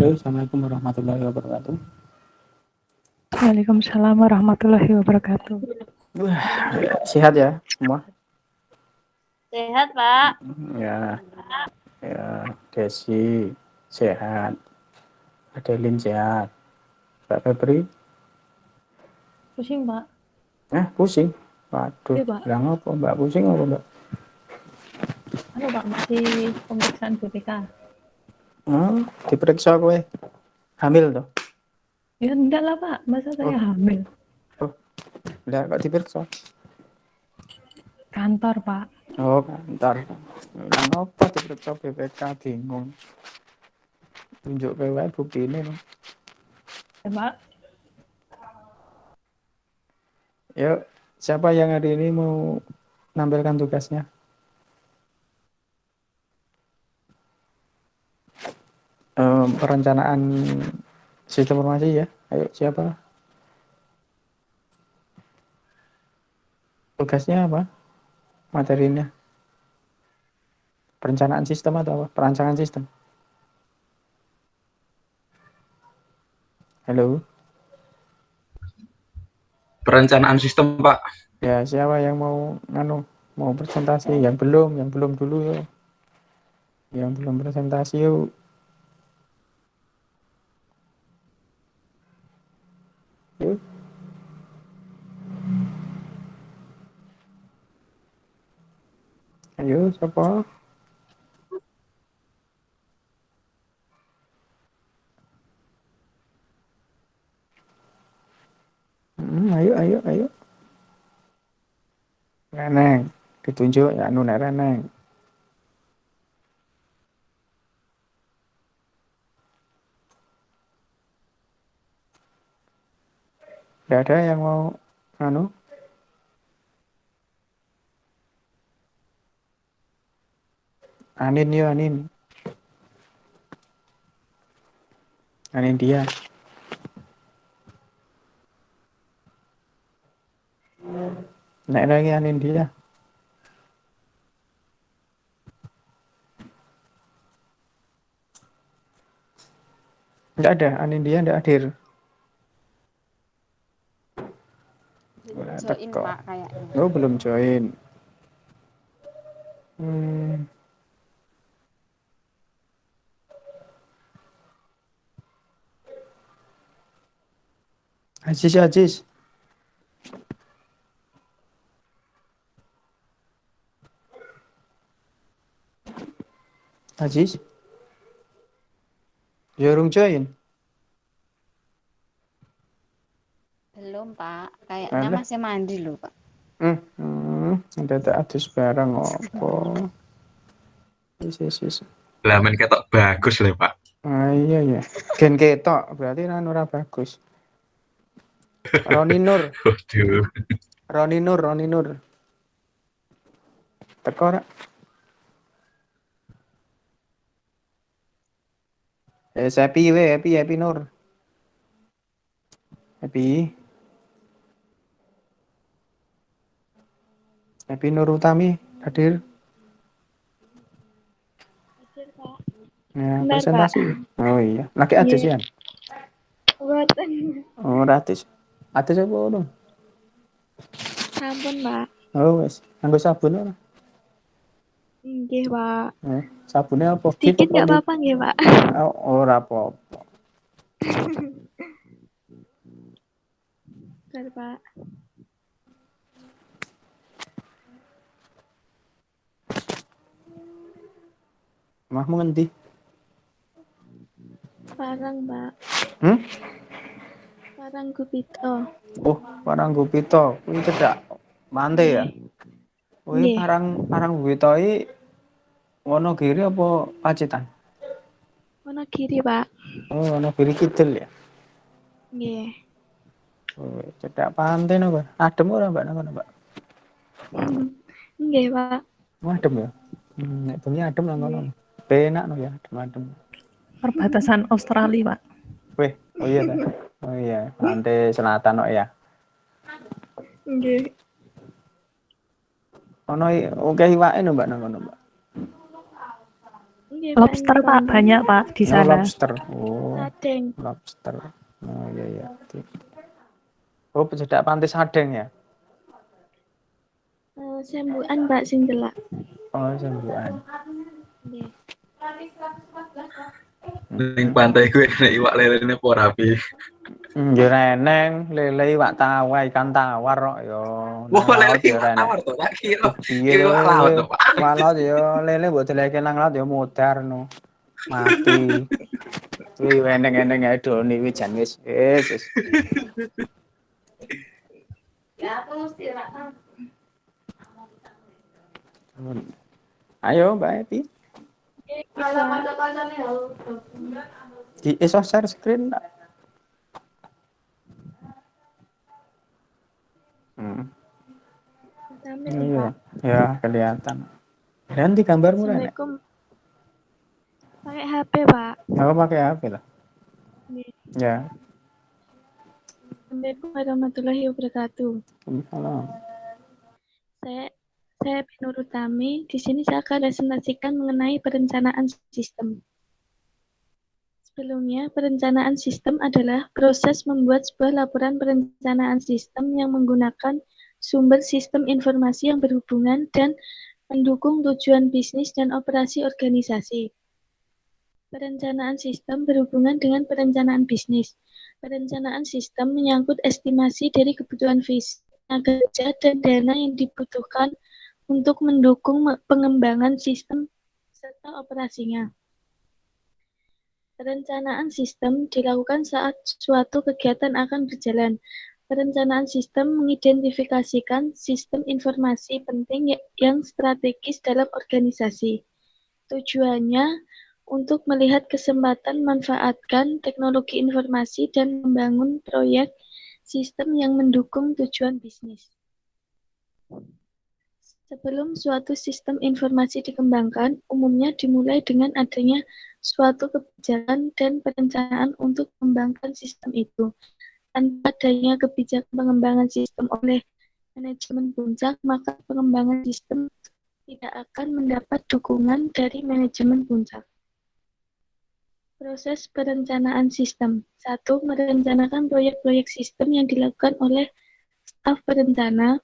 Halo, Assalamualaikum warahmatullahi wabarakatuh. Waalaikumsalam warahmatullahi wabarakatuh. Sehat ya semua? Sehat, Pak. Ya, Desi sehat, Adeline sehat, Mbak Febri? Pusing, Pak. Pusing? Waduh, Iya, Pak. bilang apa Mbak, pusing apa Mbak? Halo, Pak, masih pemeriksaan BPK. Diperiksa kowe hamil toh? Ya enggak lah, Pak, masa saya hamil? Enggak, kok diperiksa? Kantor, Pak. Oh, kantor. Bilang apa diperiksa BPK, bingung. Tunjuk ke wae bukti ini loh. Ya, Pak. Yuk, siapa yang hari ini mau nampilkan tugasnya? Perencanaan sistem informasi ya. Ayo, siapa? Tugasnya apa? Materinya? Perencanaan sistem atau apa? Perancangan sistem? Halo? Perencanaan sistem, Pak. Ya, siapa yang mau presentasi? Yang belum dulu yuk. Yang belum presentasi yuk. Yuk. Ayo, siapa? Ayo. Reneng. Ditunjuk ya, Nuna Reneng. Tidak ada yang mau Anin yuk, Anin. Anin dia. Naik lagi Anin dia. Enggak ada, Anin dia enggak hadir. Belum join, Pak, kayaknya. Oh, belum join. Aziz. Aziz. Jorung join. Belum, Pak. Kayaknya Alah. masih mandi loh, Pak. Ada adus barang apa? Yes. Lamen ketok bagus lho, Pak. Iya. Gen ketok, berarti ora bagus. Roni Nur. Waduh. Roni Nur. Teko ora? Happy Nur. Happy Nur Utami hadir. Hadir, Pak. Ya, Benar, presentasi. Pak. Oh iya. Lagi ada sih. Buatan. Oh, ratis. Atis apa dong? Sampun, Pak. Oh, wes. Nganggo sabun ora? Nggih, Pak. Sabunnya apa? Sedikit nggak apa-apa nggih, Pak. Ora apa-apa. Benar, Pak. Mahmu ngendi? Parang, Pak. Parang Gupito. Oh, Parang Gupito. Kuwi cedak Mante ya? Kuwi Nggih. Parang Gupito iki Wonogiri apa Pacitan? Wonogiri, Pak. Oh, Wonogiri Kidul ya. Nggih. Oh, cedak pantai napa? Adem ora, Mbak, nang kono, Mbak? Nggih, Pak. Adem ya. Nek bengi adem nang kono. Penak no ya, adem. Perbatasan Australia, Pak. Weh, oh iya ta. Oh iya, pantai selatan kok ya. Nggih. Ono oke iwake no, Mbak, nang kono, Mbak. Nggih, Lobster, Pak, banyak, Pak, di sana. Lobster. Oh. Sadeng. lobster. Oh iya iya. Oh pencedak pantai Sadeng ya. Sembuhan Mbak sing delak. Oh sembuhan. Nggih. Ning pantai gue nek iwak lele-lele apa rapi. Ya reneng, lele iwak tawar, ikan tawar kok ya. Wah, Nang lele laut ya iwak reneng. tawar to, tak kira Piye iwak laut to, Pak. iwak laut ya lele mbok deleke nang laut ya mudar no. Mati. Kuwi eneng-eneng ae doni kuwi jan wis. Wis. Ayo Mbak Epi. Di iso share screen enggak? Sampai Iya. Pak. Ya, kelihatan. Ganti gambarmu Rene. Assalamualaikum. Pakai HP Pak. Aku pakai HP lah. Nggih. Ya. Assalamualaikum warahmatullahi wabarakatuh. Halo. Saya Nur Utami. Di sini saya akan presentasikan mengenai perencanaan sistem. Sebelumnya, perencanaan sistem adalah proses membuat sebuah laporan perencanaan sistem yang menggunakan sumber sistem informasi yang berhubungan dan mendukung tujuan bisnis dan operasi organisasi. Perencanaan sistem berhubungan dengan perencanaan bisnis. Perencanaan sistem menyangkut estimasi dari kebutuhan fisik, tenaga kerja, dan dana yang dibutuhkan untuk mendukung pengembangan sistem serta operasinya. Perencanaan sistem dilakukan saat suatu kegiatan akan berjalan. Perencanaan sistem mengidentifikasikan sistem informasi penting yang strategis dalam organisasi. Tujuannya untuk melihat kesempatan manfaatkan teknologi informasi dan membangun proyek sistem yang mendukung tujuan bisnis. Sebelum suatu sistem informasi dikembangkan, umumnya dimulai dengan adanya suatu kebijakan dan perencanaan untuk mengembangkan sistem itu. Tanpa adanya kebijakan pengembangan sistem oleh manajemen puncak, maka pengembangan sistem tidak akan mendapat dukungan dari manajemen puncak. Proses perencanaan sistem. 1. Merencanakan proyek-proyek sistem yang dilakukan oleh staf perencana.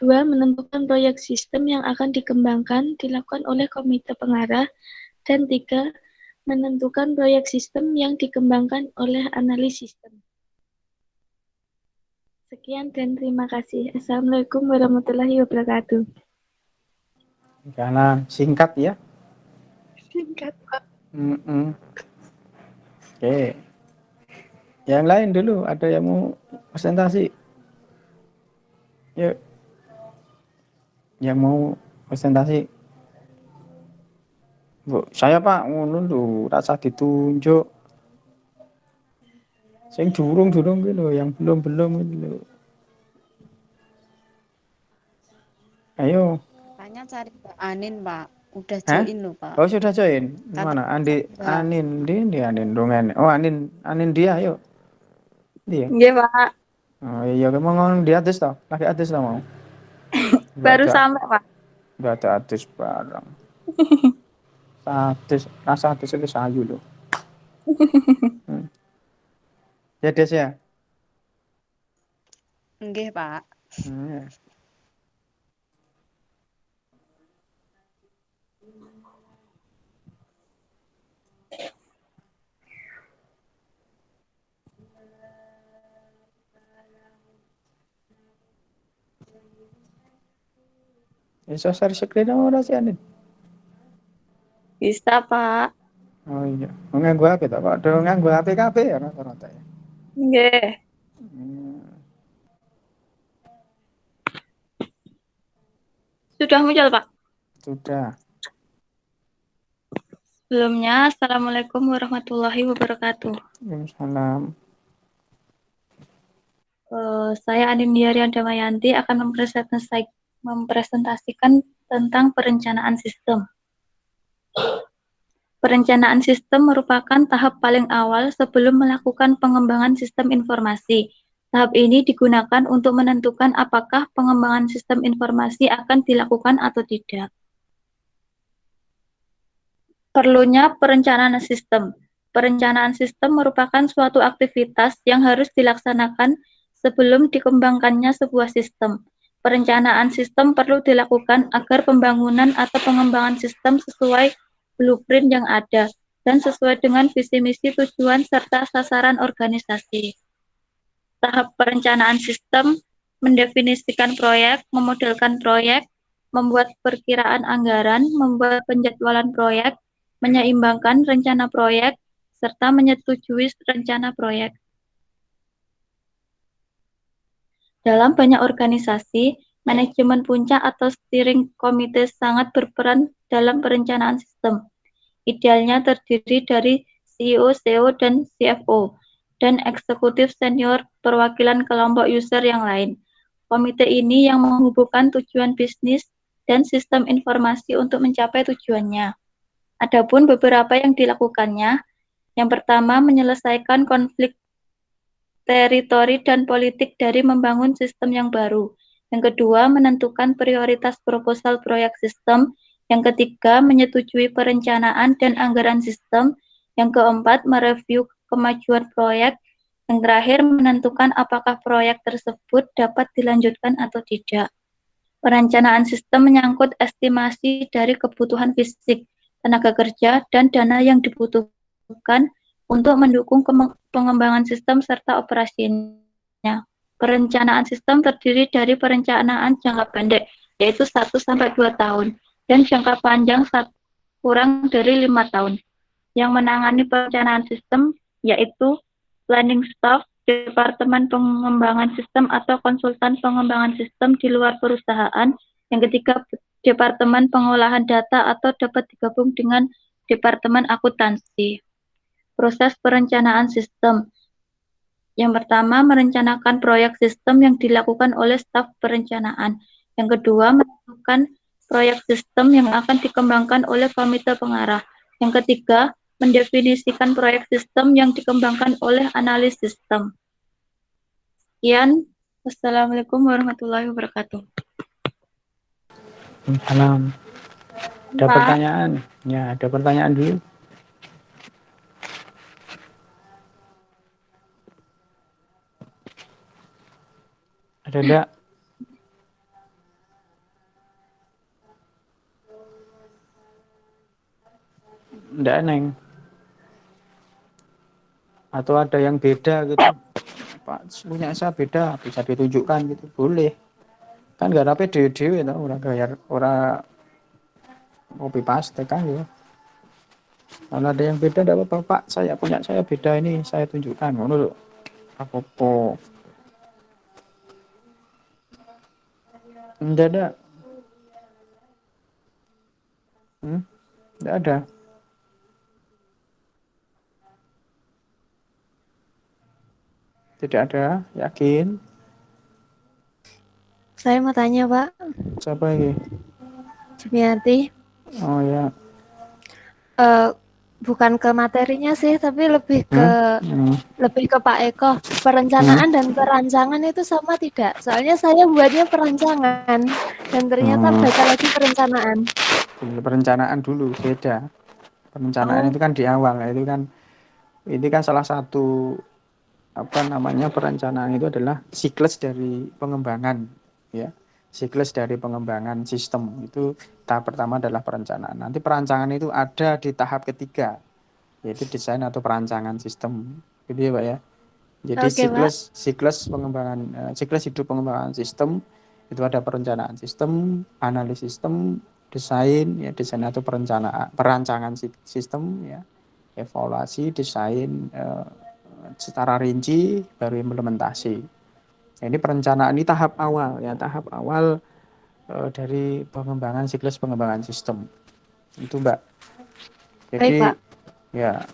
2. Menentukan proyek sistem yang akan dikembangkan dilakukan oleh komite pengarah. Dan 3. Menentukan proyek sistem yang dikembangkan oleh analis sistem. Sekian dan terima kasih. Assalamualaikum warahmatullahi wabarakatuh. Karena singkat ya. Singkat Pak. Oke. Yang lain dulu ada yang mau presentasi? Yuk. Yang mau presentasi? Bu, saya Pak ngono lho, rasa ditunjuk. Sing durung-durung gitu, yang belum-belum gitu lho. Ayo. Tanya cari Mbak Anin, Pak. Udah Hah? join loh, Pak. Oh sudah join? Kata Mana? Andi, Mbak. Anin, di Anin dongan. Oh Anin dia, ayo. Dia. Nggih Pak. Oh iya, mau ngomong di atas toh? Lagi atas toh mau? Baru sampai Pak. Enggak ada atas barang. Atas, rasa atas itu sayu loh. Ya Des ya. Nggih, Pak. Ya. Iso share screen ora sih Anin? Bisa Pak. Oh iya, nganggo HP ta Pak? Do nganggo HP kabeh ya rata-rata ya. Nggih. Sudah muncul Pak. Sudah. Sebelumnya, Assalamualaikum warahmatullahi wabarakatuh. Waalaikumsalam. Saya Anindya Damayanti akan mempresentasikan tentang perencanaan sistem. Perencanaan sistem merupakan tahap paling awal sebelum melakukan pengembangan sistem informasi. Tahap ini digunakan untuk menentukan apakah pengembangan sistem informasi akan dilakukan atau tidak. Perlunya perencanaan sistem. Perencanaan sistem merupakan suatu aktivitas yang harus dilaksanakan sebelum dikembangkannya sebuah sistem. Perencanaan sistem perlu dilakukan agar pembangunan atau pengembangan sistem sesuai blueprint yang ada dan sesuai dengan visi misi tujuan serta sasaran organisasi. Tahap perencanaan sistem mendefinisikan proyek, memodelkan proyek, membuat perkiraan anggaran, membuat penjadwalan proyek, menyeimbangkan rencana proyek, serta menyetujui rencana proyek. Dalam banyak organisasi, manajemen puncak atau steering komite sangat berperan dalam perencanaan sistem. Idealnya terdiri dari CEO, CEO, dan CFO, dan eksekutif senior perwakilan kelompok user yang lain. Komite ini yang menghubungkan tujuan bisnis dan sistem informasi untuk mencapai tujuannya. Adapun beberapa yang dilakukannya, yang pertama, menyelesaikan konflik teritori dan politik dari membangun sistem yang baru. Yang kedua, menentukan prioritas proposal proyek sistem. Yang ketiga, menyetujui perencanaan dan anggaran sistem. Yang keempat, mereview kemajuan proyek. Yang terakhir, menentukan apakah proyek tersebut dapat dilanjutkan atau tidak. Perencanaan sistem menyangkut estimasi dari kebutuhan fisik, tenaga kerja, dan dana yang dibutuhkan untuk mendukung pengembangan sistem serta operasinya. Perencanaan sistem terdiri dari perencanaan jangka pendek, yaitu 1-2 tahun, dan jangka panjang kurang dari 5 tahun. Yang menangani perencanaan sistem yaitu planning staff, departemen pengembangan sistem atau konsultan pengembangan sistem di luar perusahaan. Yang ketiga, departemen pengolahan data atau dapat digabung dengan departemen akuntansi. Proses perencanaan sistem. Yang pertama, merencanakan proyek sistem yang dilakukan oleh staf perencanaan. Yang kedua, menentukan proyek sistem yang akan dikembangkan oleh komite pengarah. Yang ketiga, mendefinisikan proyek sistem yang dikembangkan oleh analis sistem. Sekian. Wassalamualaikum warahmatullahi wabarakatuh. Salam. Ada Pak. pertanyaan? Ya, ada pertanyaan dulu. Ada enggak? Enggak, Neng. Atau ada yang beda gitu. Pak, punya saya beda, bisa ditunjukkan gitu. Boleh. Kan enggak ada PDW itu, orang gayar, orang copy paste kan ya. Kalau ada yang beda enggak apa-apa, Pak. Saya punya saya beda ini, saya tunjukkan. Ngono lho. Apa-apa. Enggak ada. Enggak ada. Tidak ada, yakin? Saya mau tanya, Pak. Siapa ini? Jumiati. Oh ya. Bukan ke materinya sih, tapi lebih ke Pak Eko. Perencanaan dan perancangan itu sama tidak? Soalnya saya buatnya perancangan dan ternyata baca lagi perencanaan. Perencanaan dulu beda. Perencanaan itu kan di awal, itu kan ini kan salah satu perencanaan itu adalah siklus dari pengembangan, ya. Siklus dari pengembangan sistem itu tahap pertama adalah perencanaan. Nanti perancangan itu ada di tahap ketiga, yaitu desain atau perancangan sistem, gitu ya Pak ya. Jadi siklus pengembangan siklus hidup pengembangan sistem itu ada perencanaan sistem, analisis sistem, desain ya, desain atau perancangan sistem ya, evaluasi, desain secara rinci, baru implementasi. Nah, ini perencanaan ini tahap awal ya, tahap awal dari pengembangan siklus pengembangan sistem itu Mbak. Jadi ya,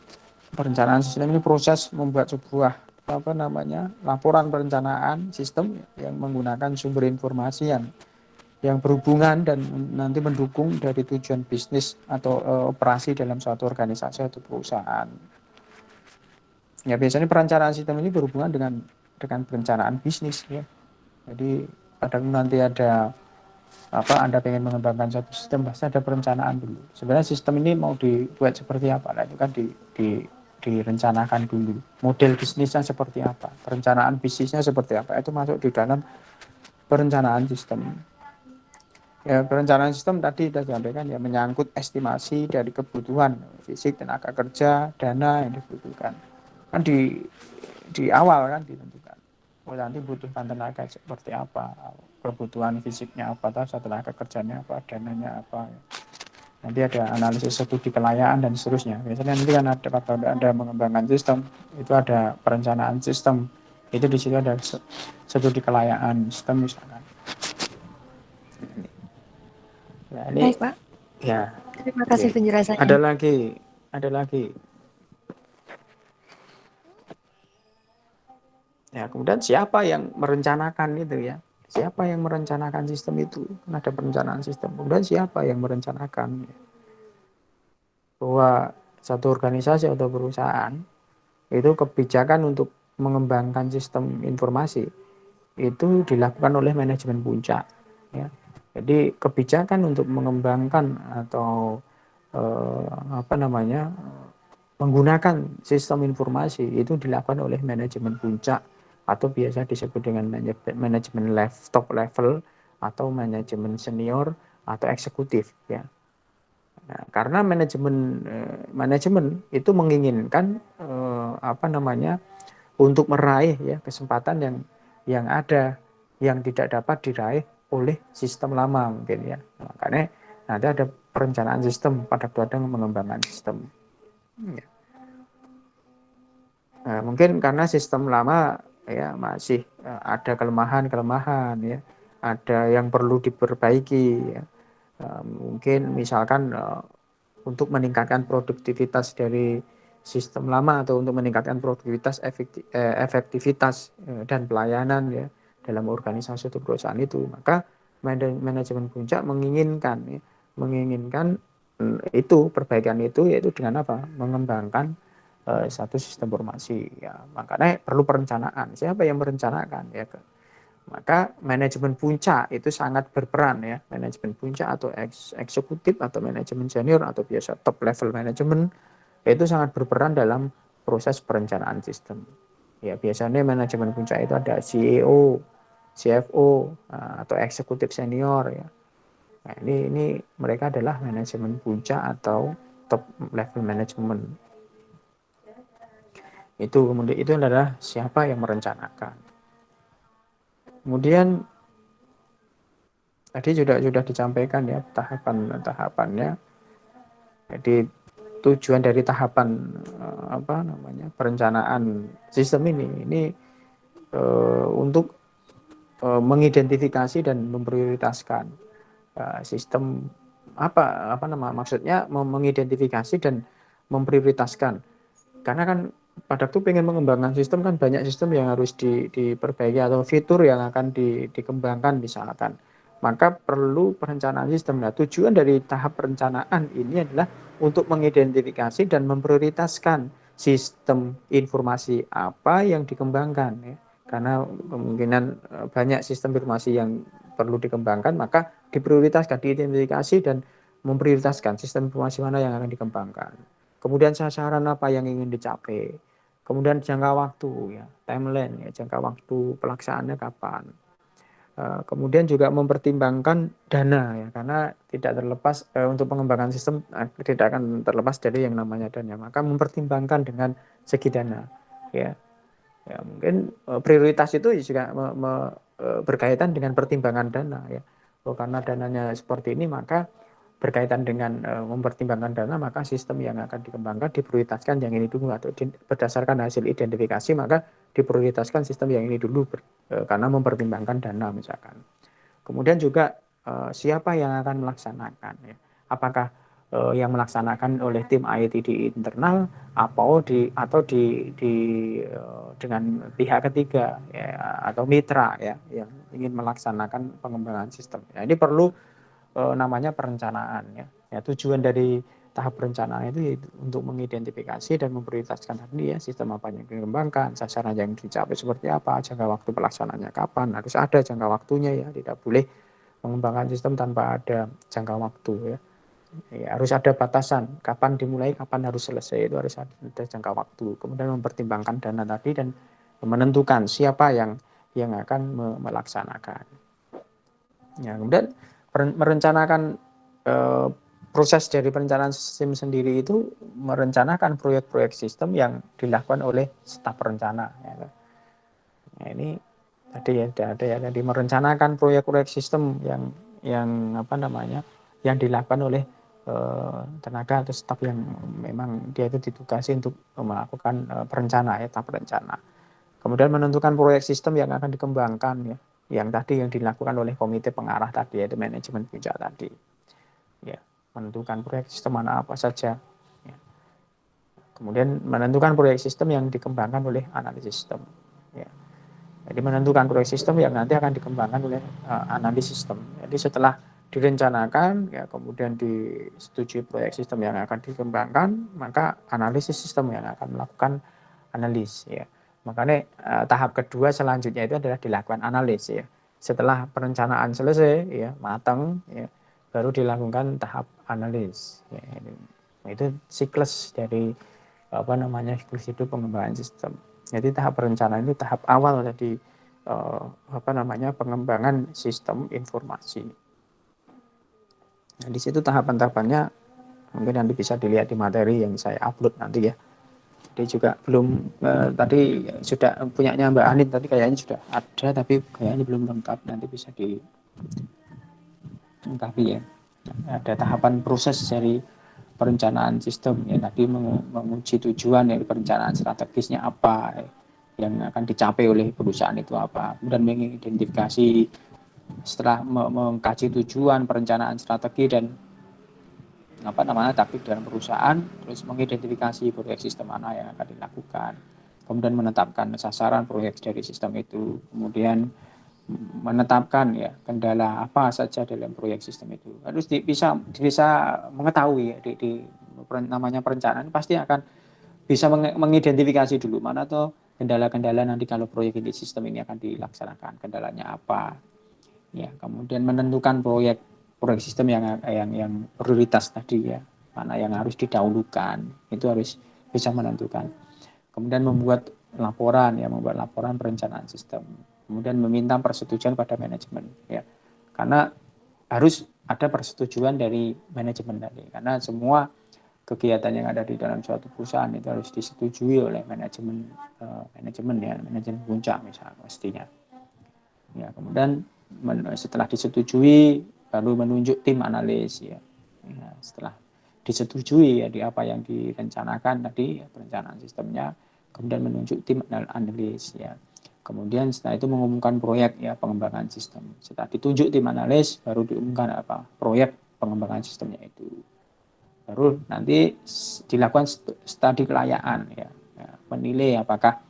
perencanaan sistem ini proses membuat sebuah laporan perencanaan sistem yang menggunakan sumber informasi yang berhubungan dan nanti mendukung dari tujuan bisnis atau operasi dalam suatu organisasi atau perusahaan. Ya, biasanya perencanaan sistem ini berhubungan dengan perencanaan bisnis ya. Jadi kadang nanti ada Anda pengen mengembangkan suatu sistem, pasti ada perencanaan dulu. Sebenarnya sistem ini mau dibuat seperti apa? Nah, itu kan direncanakan dulu. Model bisnisnya seperti apa, perencanaan bisnisnya seperti apa, itu masuk di dalam perencanaan sistem. Ya, perencanaan sistem tadi sudah disampaikan ya, menyangkut estimasi dari kebutuhan fisik, tenaga kerja, dana yang dibutuhkan. Kan di awal kan ditentukan. Oh, nanti butuhkan tenaga seperti apa, kebutuhan fisiknya apa, tenaga kerjanya apa, dananya apa. Nanti ada analisis studi kelayaan dan seterusnya. Biasanya nanti kan ada pada Anda mengembangkan sistem, itu ada perencanaan sistem. Itu di situ ada studi kelayaan sistem misalkan. Ya, ini, Baik, Pak. ya. Terima kasih penjelasannya. Ada lagi. Ya, kemudian siapa yang merencanakan itu ya? Siapa yang merencanakan sistem itu? Ada perencanaan sistem. Kemudian siapa yang merencanakan? Bahwa satu organisasi atau perusahaan itu kebijakan untuk mengembangkan sistem informasi itu dilakukan oleh manajemen puncak. Ya. Jadi kebijakan untuk mengembangkan atau menggunakan sistem informasi itu dilakukan oleh manajemen puncak atau biasa disebut dengan manajemen top level atau manajemen senior atau eksekutif ya. Nah, karena manajemen itu menginginkan untuk meraih ya kesempatan yang ada yang tidak dapat diraih oleh sistem lama mungkin ya. Makanya nanti ada perencanaan sistem pada waktu mengembangkan sistem. Ya. Nah, mungkin karena sistem lama ya masih ada kelemahan-kelemahan ya, ada yang perlu diperbaiki ya. Mungkin misalkan untuk meningkatkan produktivitas dari sistem lama atau untuk meningkatkan produktivitas efektivitas dan pelayanan ya dalam organisasi atau perusahaan itu, maka manajemen puncak menginginkan itu perbaikan itu yaitu dengan apa? Mengembangkan satu sistem informasi ya. Makanya perlu perencanaan. Siapa yang merencanakan ya? Maka manajemen puncak itu sangat berperan ya. Manajemen puncak atau eksekutif atau manajemen senior atau biasa top level manajemen itu sangat berperan dalam proses perencanaan sistem. Ya, biasanya manajemen puncak itu ada CEO, CFO atau eksekutif senior ya. Nah, ini mereka adalah manajemen puncak atau top level management. Itu kemudian itu adalah siapa yang merencanakan. Kemudian tadi sudah disampaikan ya tahapannya. Jadi tujuan dari tahapan perencanaan sistem ini untuk mengidentifikasi dan memprioritaskan sistem maksudnya mengidentifikasi dan memprioritaskan. Karena kan pada tuh pengen mengembangkan sistem kan banyak sistem yang harus diperbaiki atau fitur yang akan dikembangkan misalkan. Maka perlu perencanaan sistem. Nah, tujuan dari tahap perencanaan ini adalah untuk mengidentifikasi dan memprioritaskan sistem informasi apa yang dikembangkan ya. Karena kemungkinan banyak sistem informasi yang perlu dikembangkan, maka diprioritaskan, diidentifikasi dan memprioritaskan sistem informasi mana yang akan dikembangkan. Kemudian sasaran apa yang ingin dicapai. Kemudian jangka waktu ya, timeline ya, jangka waktu pelaksanaannya kapan. Kemudian juga mempertimbangkan dana ya, karena tidak terlepas untuk pengembangan sistem tidak akan terlepas dari yang namanya dana. Maka mempertimbangkan dengan segi dana ya. Ya mungkin prioritas itu juga berkaitan dengan pertimbangan dana ya. Karena dananya seperti ini maka berkaitan dengan mempertimbangkan dana, maka sistem yang akan dikembangkan diprioritaskan yang ini dulu atau berdasarkan hasil identifikasi maka diprioritaskan sistem yang ini dulu karena mempertimbangkan dana misalkan. Kemudian juga siapa yang akan melaksanakan ya? Apakah yang melaksanakan oleh tim IT di internal atau dengan pihak ketiga ya, atau mitra ya yang ingin melaksanakan pengembangan sistem. Ya, ini perlu namanya perencanaan ya. Ya tujuan dari tahap perencanaan itu yaitu untuk mengidentifikasi dan memprioritaskan tadi ya sistem apa yang dikembangkan, sasaran yang dicapai seperti apa, jangka waktu pelaksanaannya kapan, harus ada jangka waktunya ya, tidak boleh mengembangkan sistem tanpa ada jangka waktu ya. Ya, harus ada batasan kapan dimulai, kapan harus selesai, itu harus ada jangka waktu. Kemudian mempertimbangkan dana tadi dan menentukan siapa yang akan melaksanakan. Ya, kemudian merencanakan proses dari perencanaan sistem sendiri itu merencanakan proyek-proyek sistem yang dilakukan oleh staf perencana. Ya. Nah, ini tadi ya ada ya tadi merencanakan proyek-proyek sistem yang apa namanya yang dilakukan oleh tenaga atau staf yang memang dia itu ditugasi untuk melakukan perencana ya tahap perencana. Kemudian menentukan proyek sistem yang akan dikembangkan ya, yang tadi yang dilakukan oleh komite pengarah tadi yaitu manajemen puncak tadi. Ya, menentukan proyek sistem mana apa saja. Ya. Kemudian menentukan proyek sistem yang dikembangkan oleh analis sistem. Ya. Jadi menentukan proyek sistem yang nanti akan dikembangkan oleh analis sistem. Jadi setelah direncanakan, ya kemudian disetujui proyek sistem yang akan dikembangkan, maka analisis sistem yang akan melakukan analis. Ya. Makanya tahap kedua selanjutnya itu adalah dilakukan analis. Ya. Setelah perencanaan selesai, ya matang, ya, baru dilakukan tahap analis. Ya. Itu siklus dari apa namanya siklus hidup pengembangan sistem. Jadi tahap perencanaan itu tahap awal dari apa namanya pengembangan sistem informasi. Nah, di situ tahapan-tahapannya mungkin nanti bisa dilihat di materi yang saya upload nanti ya. Jadi juga belum tadi sudah punyanya Mbak Anin tadi kayaknya sudah ada tapi kayaknya belum lengkap, nanti bisa dilengkapi ya. Ada tahapan proses dari perencanaan sistem ya, tadi menguji tujuan dari perencanaan strategisnya apa yang akan dicapai oleh perusahaan itu apa, kemudian mengidentifikasi setelah mengkaji tujuan perencanaan strategi dan apa namanya taktik dalam perusahaan, terus mengidentifikasi proyek sistem mana yang akan dilakukan, kemudian menetapkan sasaran proyek dari sistem itu, kemudian menetapkan ya kendala apa saja dalam proyek sistem itu. Harus bisa mengetahui ya namanya perencanaan pasti akan bisa mengidentifikasi dulu mana tuh kendala-kendala nanti kalau proyek ini sistem ini akan dilaksanakan, kendalanya apa. Ya, kemudian menentukan proyek sistem yang prioritas tadi ya, mana yang harus didahulukan, itu harus bisa menentukan. Kemudian membuat laporan perencanaan sistem. Kemudian meminta persetujuan pada manajemen ya. Karena harus ada persetujuan dari manajemen tadi. Karena semua kegiatan yang ada di dalam suatu perusahaan itu harus disetujui oleh manajemen puncak misalnya mestinya. Ya, kemudian setelah disetujui baru menunjuk tim analis ya. Ya, setelah disetujui ya di apa yang direncanakan tadi ya, perencanaan sistemnya, kemudian menunjuk tim analis ya. Kemudian setelah itu mengumumkan proyek ya pengembangan sistem. Setelah ditunjuk tim analis baru diumumkan apa proyek pengembangan sistemnya itu. Baru nanti dilakukan studi kelayakan ya, menilai apakah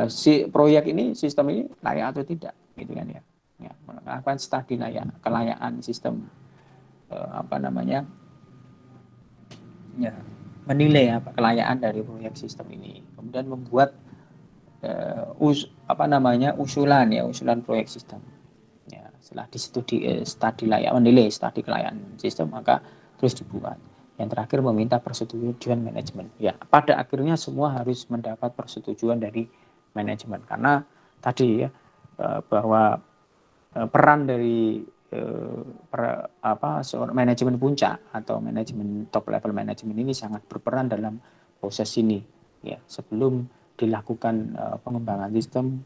si proyek ini sistem ini layak atau tidak gitu kan ya. Ya, melakukan studi kelayakan sistem apa namanya ya, menilai apa kelayakan dari proyek sistem ini, kemudian membuat usulan proyek sistem ya. Setelah studi layak menilai studi kelayakan sistem maka terus dibuat. Yang terakhir meminta persetujuan manajemen ya. Pada akhirnya semua harus mendapat persetujuan dari manajemen karena tadi ya bahwa peran dari manajemen puncak atau manajemen top level manajemen ini sangat berperan dalam proses ini ya. Sebelum dilakukan pengembangan sistem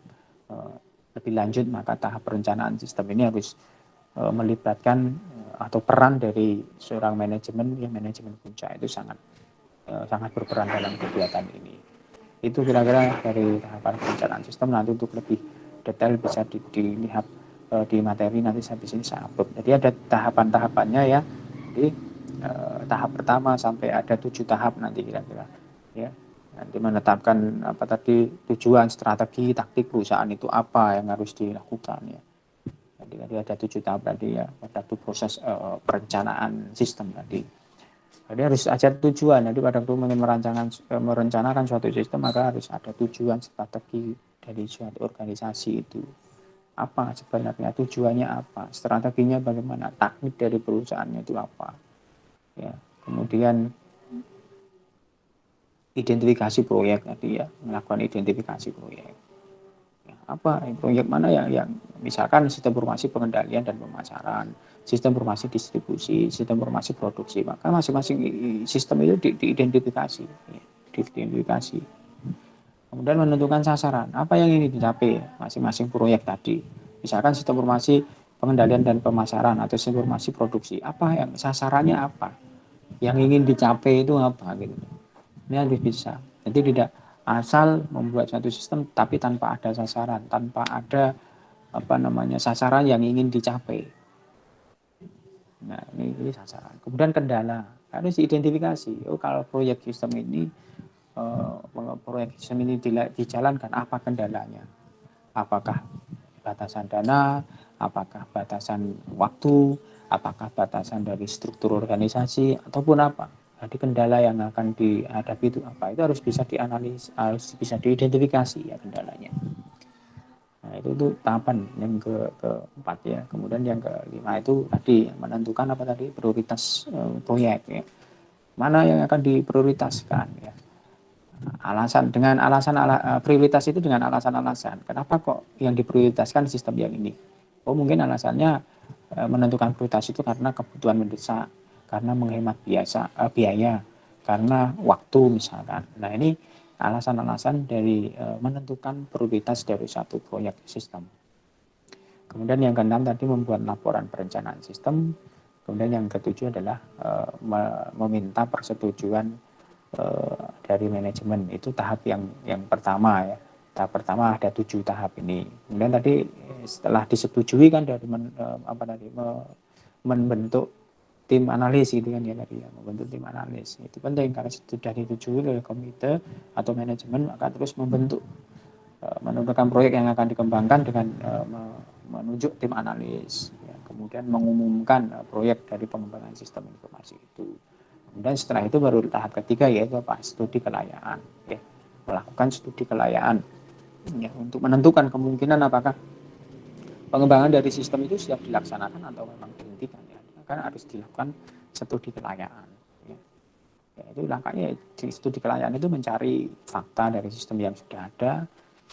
lebih lanjut maka tahap perencanaan sistem ini harus melibatkan atau peran dari seorang manajemen puncak itu sangat berperan dalam kegiatan ini. Itu kira-kira dari tahapan perencanaan sistem. Nanti untuk lebih detail bisa dilihat di materi nanti saya di sini saya upload. Jadi ada tahapan-tahapannya ya. Jadi tahap pertama sampai ada 7 tahap nanti kira-kira ya. Nanti menetapkan apa tadi tujuan, strategi, taktik perusahaan itu apa yang harus dilakukan ya. Jadi ada 7 tahap tadi ya. Satu proses perencanaan sistem tadi. Jadi harus ada tujuan. Jadi pada waktu merencanakan suatu sistem maka harus ada tujuan, strategi dari suatu organisasi itu. Apa sebenarnya tujuannya apa, strateginya bagaimana, taktik dari perusahaannya itu apa. ya. Kemudian identifikasi proyek tadi ya, melakukan identifikasi proyek. Ya, apa proyek mana yang misalkan sistem informasi pengendalian dan pemasaran, sistem informasi distribusi, sistem informasi produksi, maka masing-masing sistem itu diidentifikasi, ya, diidentifikasi. Kemudian menentukan sasaran, apa yang ingin dicapai masing-masing proyek tadi. Misalkan sistem informasi pengendalian dan pemasaran atau sistem informasi produksi, apa yang sasarannya apa, yang ingin dicapai itu apa gitu. Ini harus bisa. Jadi tidak asal membuat satu sistem tapi tanpa ada sasaran, tanpa ada sasaran yang ingin dicapai. Nah, ini sasaran. Kemudian kendala harus diidentifikasi. Oh, kalau proyek sistem ini dijalankan, apa kendalanya? Apakah batasan dana, apakah batasan waktu, apakah batasan dari struktur organisasi, ataupun apa? Jadi kendala yang akan dihadapi itu apa? Itu harus bisa dianalisis, harus bisa diidentifikasi ya kendalanya. Nah, itu tahapan yang keempat ya. Kemudian yang kelima itu tadi menentukan apa tadi prioritas proyek ya. Mana yang akan diprioritaskan ya. Prioritas itu dengan alasan-alasan. Kenapa kok yang diprioritaskan sistem yang ini? Oh, mungkin alasannya menentukan prioritas itu karena kebutuhan mendesak, karena menghemat biaya, karena waktu misalkan. Nah, ini alasan-alasan dari menentukan prioritas dari satu proyek sistem. Kemudian yang keenam tadi membuat laporan perencanaan sistem. Kemudian yang ketujuh adalah meminta persetujuan dari manajemen. Itu tahap yang pertama ya. Tahap pertama ada 7 tahap ini. Kemudian tadi setelah disetujui kan dari membentuk tim analis gitu kan ya tadi ya, membentuk tim analis. Itu penting karena sudah disetujui oleh komite atau manajemen, maka terus menentukan proyek yang akan dikembangkan dengan menunjuk tim analis ya. Kemudian mengumumkan proyek dari pengembangan sistem informasi itu. Kemudian setelah itu baru tahap ketiga yaitu apa? Studi kelayakan ya. Melakukan studi kelayakan ya, untuk menentukan kemungkinan apakah pengembangan dari sistem itu siap dilaksanakan atau memang dihentikan ya. Karena harus dilakukan studi kelayakan ya. Ya, itu langkahnya di studi kelayakan itu mencari fakta dari sistem yang sudah ada.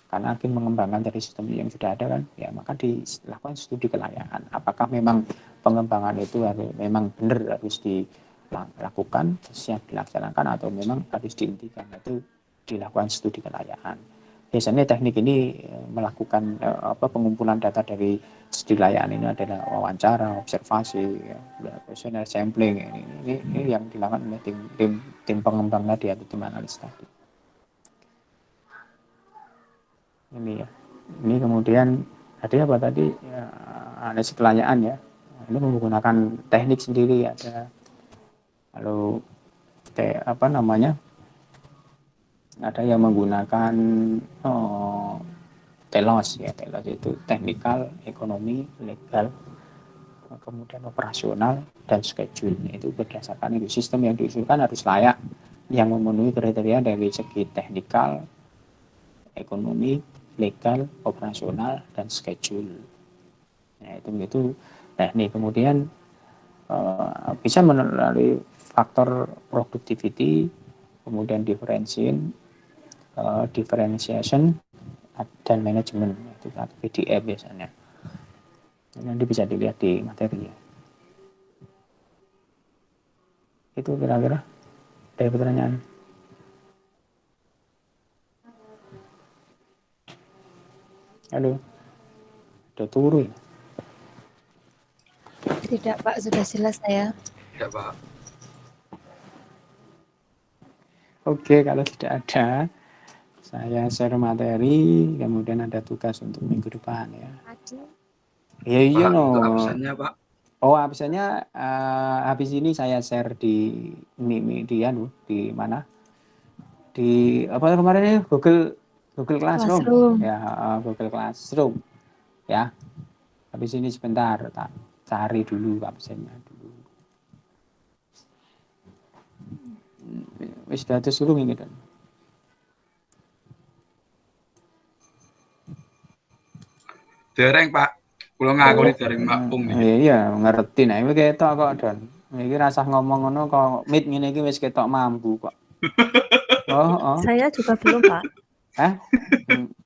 Karena akan mengembangkan dari sistem yang sudah ada kan ya, maka dilakukan studi kelayakan apakah memang pengembangan itu memang benar harus dilakukan, siap dilaksanakan atau memang harus dihentikan. Itu dilakukan studi kelayakan. Biasanya teknik ini melakukan pengumpulan data dari studi kelayakan ini adalah wawancara, observasi, ya, questionnaire sampling. Ini yang dilakukan oleh tim pengembang tadi atau tim analis tadi. Ini ya. Ini kemudian tadi ya, analisis kelayakan ya. Ini menggunakan teknik sendiri ada. Lalu ada yang menggunakan TELOS ya. TELOS itu teknikal, ekonomi, legal, kemudian operasional dan schedule. Itu berdasarkan itu sistem yang diusulkan harus layak yang memenuhi kriteria dari segi teknikal, ekonomi, legal, operasional, dan schedule. Nah, itu teknik. Kemudian bisa melalui faktor productivity, kemudian differentiation, dan manajemen. Itu PDM biasanya. Nanti bisa dilihat di materi. Itu kira-kira dari pertanyaan. Halo, udah turun. Tidak Pak, sudah jelas saya. Tidak, Pak. Oke, kalau tidak ada, saya share materi, kemudian ada tugas untuk minggu depan ya. Iya Pak, no. untuk absennya, Pak. Oh, absennya habis ini saya share di di mana? Di apa kemarin ya? Google Classroom. Ya, Google Classroom. Ya. Habis ini sebentar tak cari dulu absennya dulu. Wis dados urung ini kan. Dereng, Pak. Kula ngakoni dereng Pak Pung nih. Iya, ngerti nah iki ketok kok, Don. Iki rasah ngomong ngono kok mit ngene iki wis ketok mampu kok. Oh. Saya juga belum, Pak. Hah?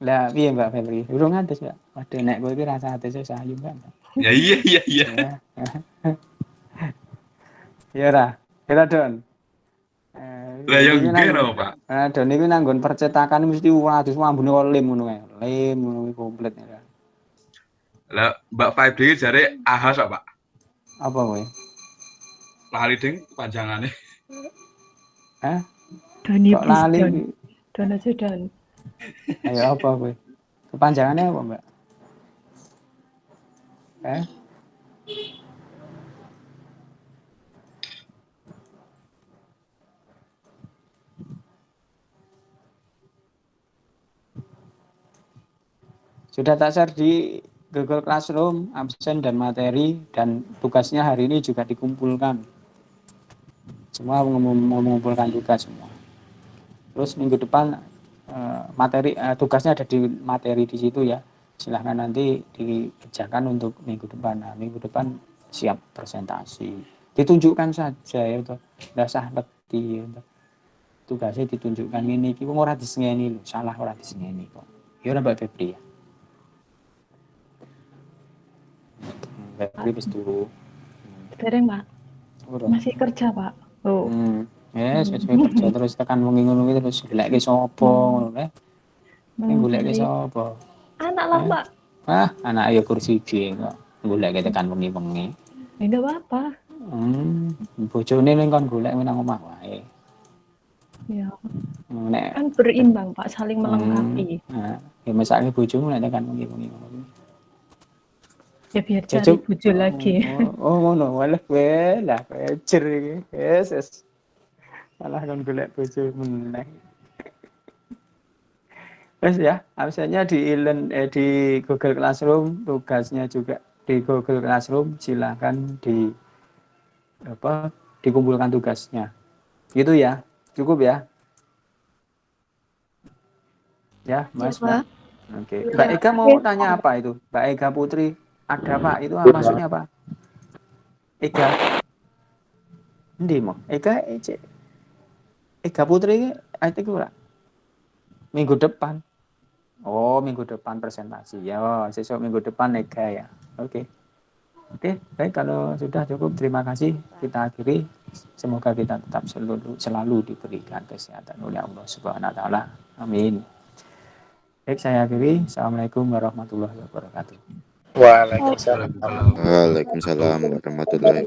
Lah piye Mbak Febri? Urung atus ya. Waduh nek kowe iki rasa atus sayu kan. Ya iya. Ya. Ya ora. Kira Don. Lah yo nggih no, Pak. Don niku nanggon percetakan mesti waduh ambune kok lem ngono kae. Lem ngono kuwi komplit ya. Lah Mbak Febri jare ahas kok, Pak. Apa kowe? Lali ding panjangane. Hah? Doni Kok lali? Don aja Don. Ayo apa kowe? Kepanjangannya apa, Mbak? Sudah tak share di Google Classroom, absen dan materi, dan tugasnya hari ini juga dikumpulkan. Semua mengumpulkan tugas semua. Terus minggu depan tugasnya ada di materi di situ ya. Silahkan nanti dikerjakan untuk minggu depan. Nah, minggu depan siap presentasi. Ditunjukkan saja ya, nggak usah letih. Ya, tugasnya ditunjukkan ini, kita ora disengeni lho, salah ora disengeni kok. Ya ora Mbak Febri ya. Febri wis turu. Dereng, Pak. Masih kerja, Pak. Oh. Yes, kerja terus tekan wengi ngono kuwi terus goleke sapa ngono kae. Goleke sapa? Anak lah, Pak. Anak ya kursi B kok. Goleke tekan wengi-wengi. Enggak apa-apa. Bojone ning kon golek nang omah wae. Ya. Nek Kan berimbang, Pak, saling melengkapi. Ya mesake bojomu nek tekan wengi-wengi ngono. Ya biar cari bojo lagi. Oh ngono, walah kowe lah kejer iki. Yes. Malah kon golek bojo meneh. Wes ya, absennya di Google Classroom, tugasnya juga di Google Classroom, silakan dikumpulkan tugasnya. Gitu ya. Cukup ya. Ya, Mas. Ya, Pak. Oke. Mbak Ega mau tanya apa itu? Mbak Ega Putri, ada Pak, itu maksudnya apa? Ega. Endi mo? Ega Putri itu ora. Minggu depan. Oh, minggu depan presentasi. Ya, besok minggu depan Ega ya. Oke, baik kalau sudah cukup, terima kasih. Kita akhiri. Semoga kita tetap selalu diberikan kesehatan oleh Allah Subhanahu wa taala. Amin. Baik, saya akhiri. Assalamualaikum warahmatullahi wabarakatuh. Waalaikumsalam. Waalaikumsalam warahmatullahi wabarakatuh.